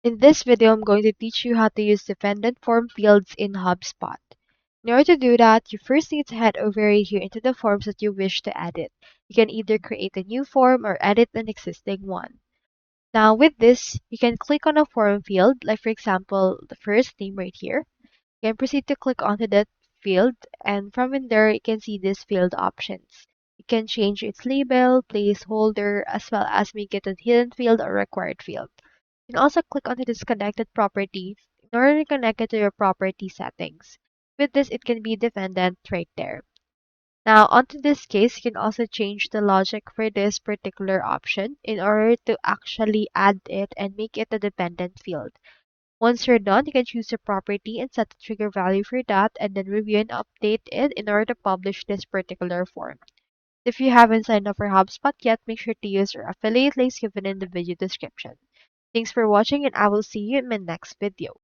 In this video, I'm going to teach you how to use dependent form fields in HubSpot. In order to do that, you first need to head over here into the forms that you wish to edit. You can either create a new form or edit an existing one. Now with this, you can click on a form field, like for example, the first name right here. You can proceed to click onto that field, and from in there, you can see these field options. You can change its label, placeholder, as well as make it a hidden field or required field. You can also click on the disconnected property in order to connect it to your property settings. With this, it can be dependent right there. Now, onto this case, you can also change the logic for this particular option in order to actually add it and make it a dependent field. Once you're done, you can choose a property and set the trigger value for that, and then review and update it in order to publish this particular form. If you haven't signed up for HubSpot yet, make sure to use our affiliate links given in the video description. Thanks for watching, and I will see you in my next video.